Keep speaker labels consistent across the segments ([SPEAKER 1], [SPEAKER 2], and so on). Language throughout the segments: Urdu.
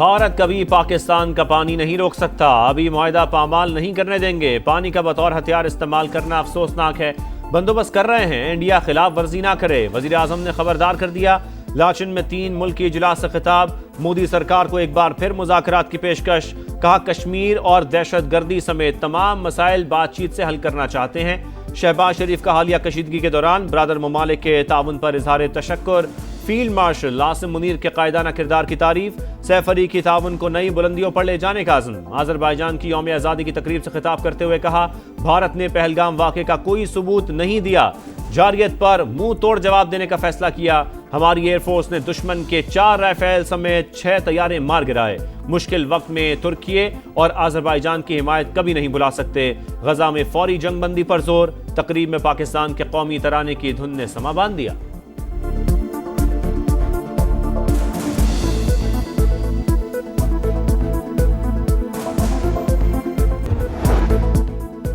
[SPEAKER 1] بھارت کبھی پاکستان کا پانی نہیں روک سکتا، ابھی معاہدہ پامال نہیں کرنے دیں گے، پانی کا بطور ہتھیار استعمال کرنا افسوسناک ہے، بندوبست کر رہے ہیں، انڈیا خلاف ورزی نہ کرے، وزیر اعظم نے خبردار کر دیا۔ لاچن میں 3 ملکی اجلاس سے خطاب، مودی سرکار کو ایک بار پھر مذاکرات کی پیشکش، کہا کشمیر اور دہشت گردی سمیت تمام مسائل بات چیت سے حل کرنا چاہتے ہیں۔ شہباز شریف کا حالیہ کشیدگی کے دوران برادر ممالک کے تعاون پر اظہار تشکر، فیلڈ مارشل عاصم منیر کے قائدانہ کردار کی تعریف، سیف علی کی تعاون کو نئی بلندیوں پر لے جانے کا عزم۔ آذربائیجان کی یوم آزادی کی تقریب سے خطاب کرتے ہوئے کہا بھارت نے پہلگام واقعے کا کوئی ثبوت نہیں دیا، جارحیت پر منہ توڑ جواب دینے کا فیصلہ کیا، ہماری ایئر فورس نے دشمن کے 4 رائفل سمیت 6 طیارے مار گرائے، مشکل وقت میں ترکیے اور آذربائیجان کی حمایت کبھی نہیں بھلا سکتے، غزہ میں فوری جنگ بندی پر زور، تقریب میں پاکستان کے قومی ترانے کی دھن نے سما باندھ دیا۔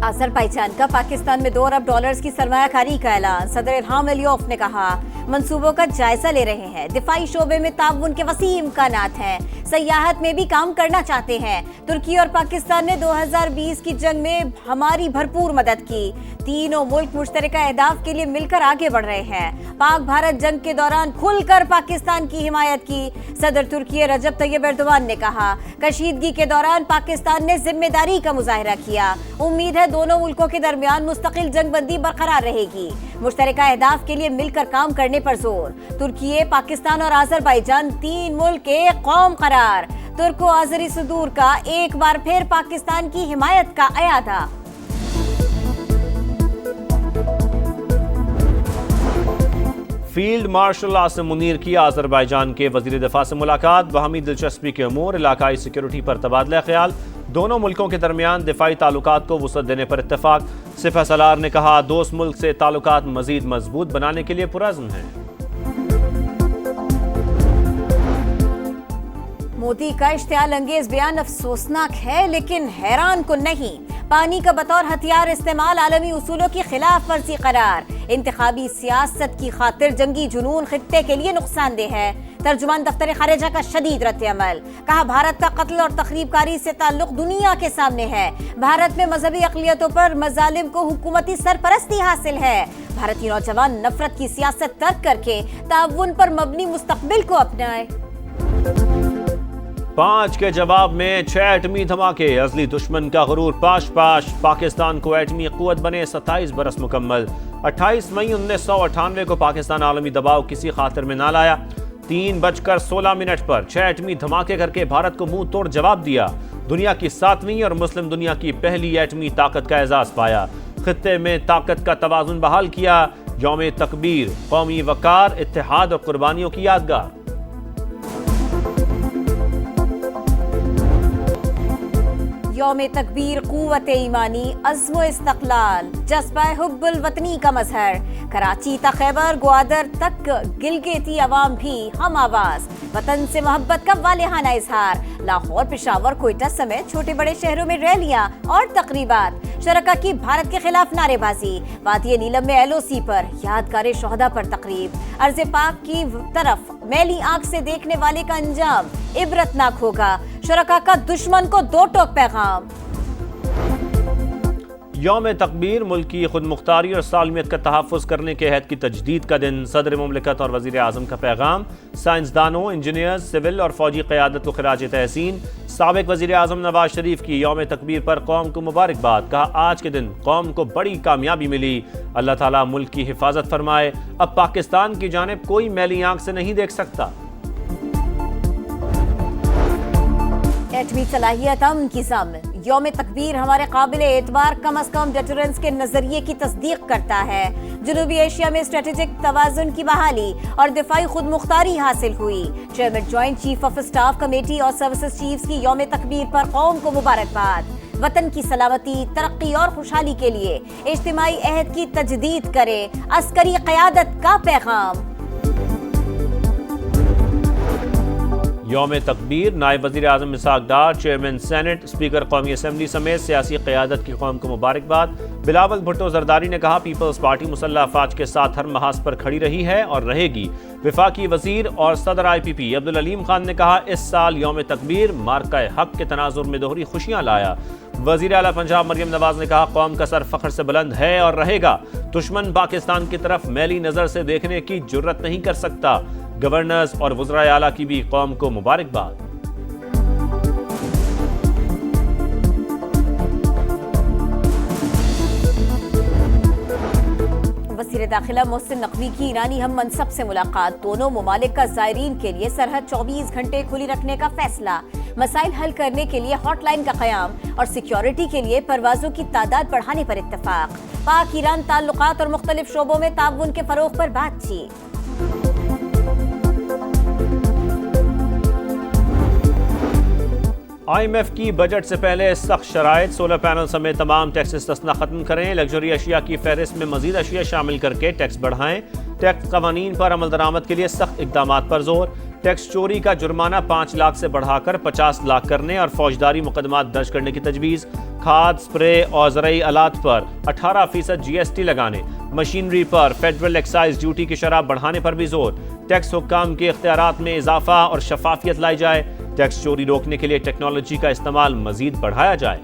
[SPEAKER 2] آذربائیجان کا پاکستان میں $2 ارب کی سرمایہ کاری کا اعلان، صدر الہام علیوف نے کہا منصوبوں کا جائزہ لے رہے ہیں، دفاعی شعبے میں تعاون کے وسیع امکانات ہیں، سیاحت میں بھی کام کرنا چاہتے ہیں، ترکی اور پاکستان نے 2020 کی جنگ میں ہماری بھرپور مدد کی، تینوں ملک مشترکہ اہداف کے لیے مل کر آگے بڑھ رہے ہیں، پاک بھارت جنگ کے دوران کھل کر پاکستان کی حمایت کی، صدر ترکی رجب طیب ایردوان نے کہا کشیدگی کے دوران پاکستان نے ذمہ داری کا مظاہرہ کیا، امید ہے دونوں ملکوں کے درمیان مستقل جنگ بندی برقرار رہے گی، مشترکہ اہداف کے لیے مل کر کام کرنے پر زور، ترکی، پاکستان اور آذربائیجان 3 ملک ایک قوم قرار، ترکو آذری صدور کا ایک بار پھر پاکستان کی حمایت کا اعادہ۔
[SPEAKER 1] فیلڈ مارشل عاصم منیر کی آذربائیجان کے وزیر دفاع سے ملاقات، باہمی دلچسپی کے امور، علاقائی سیکیورٹی پر تبادلہ خیال، دونوں ملکوں کے درمیان دفاعی تعلقات کو وسعت دینے پر اتفاق، سپہ سالار نے کہا دوست ملک سے تعلقات مزید مضبوط بنانے کے لیے پرعزم ہیں۔
[SPEAKER 2] مودی کا اشتعال انگیز بیان افسوسناک ہے لیکن حیران کن نہیں، پانی کا بطور ہتھیار استعمال عالمی اصولوں کی خلاف ورزی قرار، انتخابی سیاست کی خاطر جنگی جنون خطے کے لیے نقصان دہ ہے، ترجمان دفتر خارجہ کا شدید رد عمل، کہا بھارت کا قتل اور تخریب کاری سے تعلق دنیا کے سامنے ہے، بھارت میں مذہبی اقلیتوں پر مظالم کو حکومتی سرپرستی حاصل ہے، بھارتی نوجوان نفرت کی سیاست ترک کر کے تعاون پر مبنی مستقبل کو اپنائے۔
[SPEAKER 1] 5 کے جواب میں 6 ایٹمی دھماکے، ازلی دشمن کا غرور پاش پاش، پاکستان کو ایٹمی قوت بنے 27 برس مکمل، 28 مئی 1998 کو پاکستان عالمی دباؤ کسی خاطر میں نہ لایا، 3:16 پر 6 ایٹمی دھماکے کر کے بھارت کو منہ توڑ جواب دیا، دنیا کی 7ویں اور مسلم دنیا کی پہلی ایٹمی طاقت کا اعزاز پایا، خطے میں طاقت کا توازن بحال کیا، یوم تکبیر، قومی وقار، اتحاد اور قربانیوں کی یادگار۔
[SPEAKER 2] یوم تکبیر قوت ایمانی، عزم و استقلال، جذبہ حب الوطنی کا مظہر، کراچی تا خیبر گوادر تک گلگیتی عوام بھی ہم آواز، وطن سے محبت کا والہانہ اظہار، لاہور، پشاور، کوئٹہ سمیت چھوٹے بڑے شہروں میں ریلیاں اور تقریبات، شرکا کی بھارت کے خلاف نعرے بازی، وادی نیلم میں LOC پر یادگار شہداء پر تقریب، ارض پاک کی طرف میلی آنکھ سے دیکھنے والے کا انجام عبرتناک ہوگا، شرکا کا دشمن کو 2 ٹوک پیغام۔
[SPEAKER 1] یوم تکبیر ملک کی خود مختاری اور سالمیت کا تحفظ کرنے کے عہد کی تجدید کا دن، صدر مملکت اور وزیر اعظم کا پیغام، سائنسدانوں، انجینئرز، سول اور فوجی قیادت کو خراج تحسین، سابق وزیر اعظم نواز شریف کی یوم تکبیر پر قوم کو مبارکباد، کہا آج کے دن قوم کو بڑی کامیابی ملی، اللہ تعالیٰ ملک کی حفاظت فرمائے، اب پاکستان کی جانب کوئی میلی آنکھ سے نہیں دیکھ سکتا۔
[SPEAKER 2] ایٹمی صلاحیت امن کی ضامن، یوم تکبیر ہمارے قابل اعتبار کم از کم ڈیٹرنس کے نظریے کی تصدیق کرتا ہے، جنوبی ایشیا میں اسٹریٹجک توازن کی بحالی اور دفاعی خود مختاری حاصل ہوئی، chairman joint chief of staff committee اور سروسز چیفز کی یوم تکبیر پر قوم کو مبارکباد، وطن کی سلامتی، ترقی اور خوشحالی کے لیے اجتماعی عہد کی تجدید کرے، عسکری قیادت کا پیغام۔
[SPEAKER 1] یوم تکبیر نائب وزیر اعظم Ishaq Dar, chairman senate, speaker قومی اسمبلی سمیت سیاسی قیادت کی قوم کو مبارکباد، بلاول بھٹو زرداری نے کہا پیپلز پارٹی مسلح افواج کے ساتھ ہر محاذ پر کھڑی رہی ہے اور رہے گی۔ وفاقی وزیر اور صدر آئی پی پی عبدالعلیم خان نے کہا اس سال یوم تکبیر مارکہ حق کے تناظر میں دوہری خوشیاں لایا۔ وزیر اعلیٰ پنجاب مریم نواز نے کہا قوم کا سر فخر سے بلند ہے اور رہے گا، دشمن پاکستان کی طرف میلی نظر سے دیکھنے کی جرت نہیں کر سکتا۔ گورنرز اور وزرائے اعلیٰ کی بھی قوم کو مبارکباد۔
[SPEAKER 2] وزیر داخلہ محسن نقوی کی ایرانی ہم منصب سے ملاقات، دونوں ممالک کا زائرین کے لیے سرحد 24 گھنٹے کھلی رکھنے کا فیصلہ، مسائل حل کرنے کے لیے ہاٹ لائن کا قیام اور سیکیورٹی کے لیے پروازوں کی تعداد بڑھانے پر اتفاق۔ پاک ایران تعلقات اور مختلف شعبوں میں تعاون کے فروغ پر بات چیت۔
[SPEAKER 1] آئی ایم ایف کی بجٹ سے پہلے سخت شرائط، سولر پینل سمیت تمام ٹیکس استثنا ختم کریں، لگژری اشیاء کی فہرست میں مزید اشیاء شامل کر کے ٹیکس بڑھائیں، ٹیکس قوانین پر عمل درآمد کے لیے سخت اقدامات پر زور، ٹیکس چوری کا جرمانہ 5 لاکھ سے بڑھا کر 50 لاکھ کرنے اور فوجداری مقدمات درج کرنے کی تجویز، کھاد، سپرے اور زرعی آلات پر 18% جی ایس ٹی لگانے، مشینری پر فیڈرل ایکسائز ڈیوٹی کی شرح بڑھانے پر بھی زور، ٹیکس حکام کے اختیارات میں اضافہ اور شفافیت لائی جائے، ٹیکس چوری روکنے کے لیے ٹیکنالوجی کا استعمال مزید بڑھایا جائے۔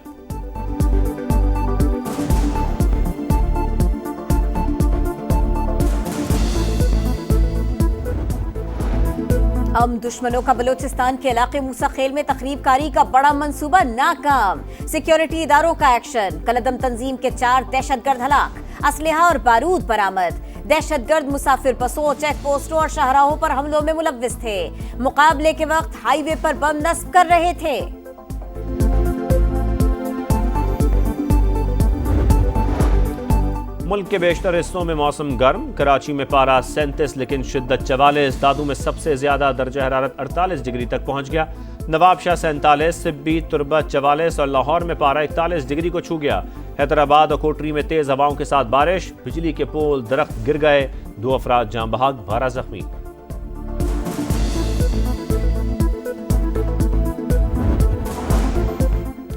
[SPEAKER 2] دشمنوں کا بلوچستان کے علاقے موسیٰ خیل میں تخریب کاری کا بڑا منصوبہ ناکام، سیکیورٹی اداروں کا ایکشن، کلدم تنظیم کے 4 دہشت گرد ہلاک، اسلحہ اور بارود برآمد، دہشت گرد مسافر بسوں، چیک پوسٹوں اور شاہراہوں پر حملوں میں ملوث تھے، مقابلے کے وقت ہائی وے پر بم نصب کر رہے تھے۔
[SPEAKER 1] ملک کے بیشتر حصوں میں موسم گرم، کراچی میں پارہ 37 لیکن شدت 44، دادو میں سب سے زیادہ درجہ حرارت 48 ڈگری تک پہنچ گیا، نوابشاہ 47، سبی تربت 44 اور لاہور میں پارہ 41 ڈگری کو چھو گیا۔ حیدرآباد اور کوٹری میں تیز ہواؤں کے ساتھ بارش، بجلی کے پول درخت گر گئے، 2 افراد جاں بحق، 12 زخمی۔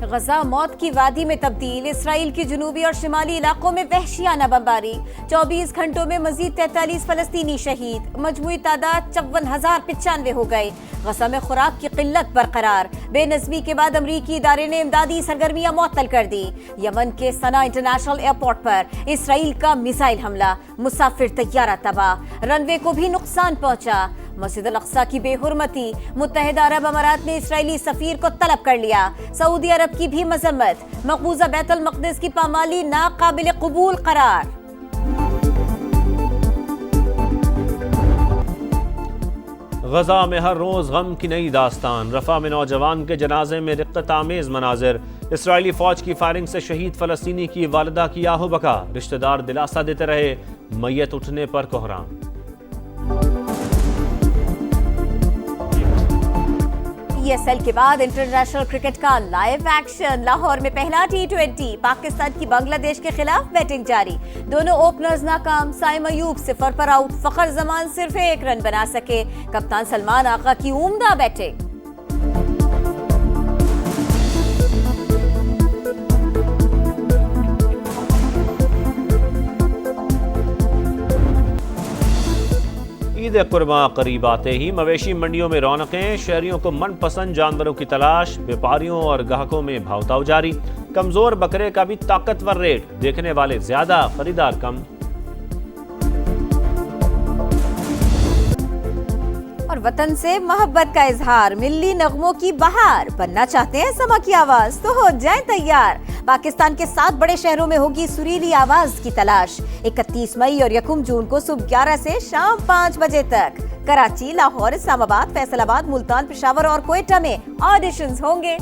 [SPEAKER 2] غزہ موت کی وادی میں تبدیل، اسرائیل کی جنوبی اور شمالی علاقوں میں وحشیانہ بمباری، 24 گھنٹوں میں مزید 43 فلسطینی شہید، مجموعی تعداد 54,095 ہو گئے۔ غزہ میں خوراک کی قلت برقرار، بے نظمی کے بعد امریکی ادارے نے امدادی سرگرمیاں معطل کر دی۔ یمن کے صنعا انٹرنیشنل ایئرپورٹ پر اسرائیل کا میزائل حملہ، مسافر طیارہ تباہ، رن وے کو بھی نقصان پہنچا۔ مسجد الاقصی کی بے حرمتی، متحدہ عرب امارات نے اسرائیلی سفیر کو طلب کر لیا، سعودی عرب کی بھی مذمت، مقبوضہ بیت المقدس کی پامالی ناقابل قبول قرار۔
[SPEAKER 1] غزہ میں ہر روز غم کی نئی داستان، رفح میں نوجوان کے جنازے میں رقت آمیز مناظر، اسرائیلی فوج کی فائرنگ سے شہید فلسطینی کی والدہ کی آہ و بکا، رشتہ دار دلاسا دیتے رہے، میت اٹھنے پر کوہرام۔
[SPEAKER 2] ای ایس ایل کے بعد انٹرنیشنل کرکٹ کا لائیو ایکشن، لاہور میں پہلا T20، پاکستان کی بنگلہ دیش کے خلاف بیٹنگ جاری، دونوں اوپنرز ناکام، سائم ایوب 0 پر آؤٹ، فخر زمان صرف 1 رن بنا سکے، کپتان سلمان آقا کی عمدہ بیٹنگ۔
[SPEAKER 1] عید قرباں قریب آتے ہی مویشی منڈیوں میں رونقیں، شہریوں کو من پسند جانوروں کی تلاش، بیپاریوں اور گاہکوں میں بھاؤتاؤ جاری، کمزور بکرے کا بھی طاقتور ریٹ، دیکھنے والے زیادہ خریدار کم۔
[SPEAKER 2] اور وطن سے محبت کا اظہار، ملی نغموں کی بہار، بننا چاہتے ہیں سما کی آواز تو ہو جائیں تیار، پاکستان کے 7 بڑے شہروں میں ہوگی سریلی آواز کی تلاش، 31 مئی اور 1 جون کو صبح 11 سے شام 5 بجے تک کراچی، لاہور، اسلام آباد، فیصل آباد، ملتان، پشاور اور کوئٹہ میں آڈیشنز ہوں گے۔